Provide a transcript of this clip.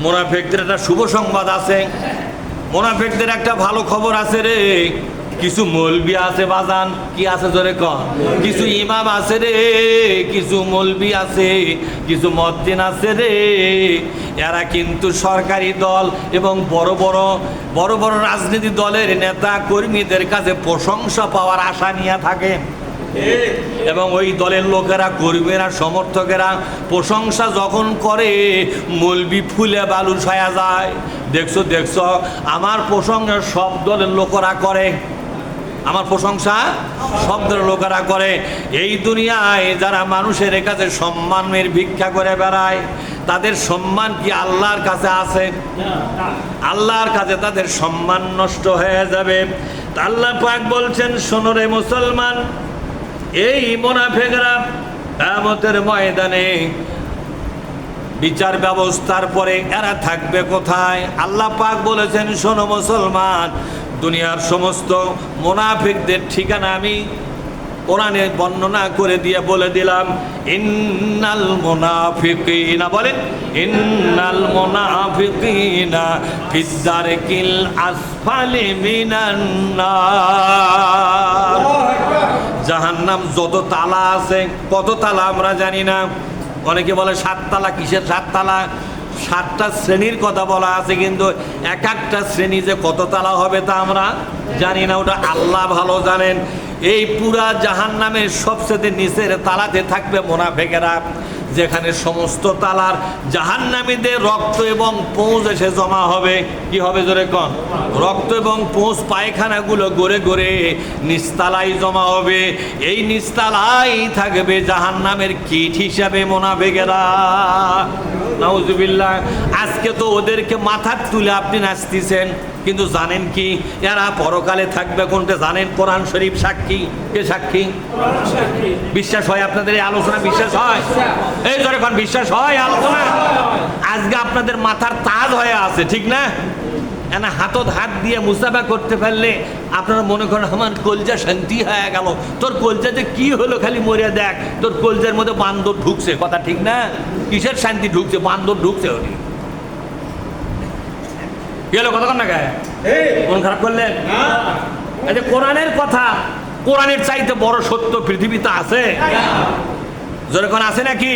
মুনাফিকদের একটা শুভ সংবাদ আছে, মুনাফিকদের একটা ভালো খবর আছে রে। কিছু মৌলবি আছে বাজান, কি আছে জোরে ক, কিছু ইমাম আছে রে, কিছু মৌলবি আছে, কিছু মুয়াজ্জিন আছে রে। এরা কিন্তু সরকারি দল এবং বড় বড় রাজনীতি দলের নেতা কর্মীদের কাছে প্রশংসা পাওয়ার আশা নিয়ে থাকে এবং ওই দলের লোকেরা, কর্মীরা, সমর্থকেরা প্রশংসা যখন করে মৌলবি ফুলে বালু ছায়া যায়। দেখছো আমার প্রশংসা সব দলের লোকেরা করে, আমার প্রশংসা সব দলের লোকেরা করে। এই দুনিয়ায় যারা মানুষের কাছে সম্মানের ভিক্ষা করে বেড়ায়, তাদের সম্মান কি আল্লাহর কাছে আছে? আল্লাহর কাছে তাদের সম্মান নষ্ট হয়ে যাবে। আল্লাহ পাক বলছেন, শোনো রে মুসলমান, এই মুনাফিকরা কিয়ামতের ময়দানে বিচার ব্যবস্থার পরে এরা থাকবে কোথায়? আল্লাহ পাক বলেছেন, শোনো মুসলমান, দুনিয়ার সমস্ত মুনাফিকদের ঠিকানা আমি কোরআনে বর্ণনা করে দিয়ে বলে দিলাম। ইন্নাল মুনাফিকিনা, বলেন ইন্নাল মুনাফিকিনা ফিদ দারকিল আসফালি মিনান নার। জাহান্নাম যত তালা আছে, কত তালা আমরা জানি না। অনেকে বলে 7 তালা, কিসের 7 তালা? 7টা শ্রেণীর কথা বলা আছে, কিন্তু এক একটা শ্রেণী যে কত তালা হবে তা আমরা জানি না, ওটা আল্লাহ ভালো জানেন। এই পুরা জাহান্নামের সবচেয়ে নিচের তালাতে থাকবে মুনাফিকেরা, যেখানে সমস্ত তালার জাহান্নামীদের রক্ত এবং পৌঁছ এসে জমা হবে। কি হবে জোরে কন? রক্ত এবং পৌঁছ পায়খানাগুলো গড়ে গড়ে নিচতলায় জমা হবে। এই নিচতলায় থাকবে জাহান্নামের কীট হিসাবে মুনাফিকেরা। নাউজুবিল্লাহ। আজকে তো ওদেরকে মাথার তুলে আপনি নাচতেছেন, কিন্তু জানেন কি এরা পরকালে থাকবে কোনটা জানেন? কোরআন শরীফ সাক্ষী। কে সাক্ষী? বিশ্বাস হয় আপনাদের এই আলোচনা? বিশ্বাস হয়? এই ধরে এখন বিশ্বাস হয় আলোচনা? আজকে আপনাদের মাথার তাজ হয়ে আছে, ঠিক না? এনা হাতত হাত দিয়ে মুসাফা করতে পারলে আপনারা মনে করেন আমার কলজা শান্তি হয়ে গেল। তোর কলজাতে কি হলো খালি মরিয়া দেখ, তোর কলজার মধ্যে বান্দর ঢুকছে। কথা ঠিক না? কিসের শান্তি ঢুকছে? বান্দর ঢুকছে। ওটি কি হলো? কথা কন না গায়ে মন খারাপ করলেন? এই যে কোরআনের কথা, কোরআনের চাইতে বড় সত্য পৃথিবীতে আছে? যেরকম আছে নাকি?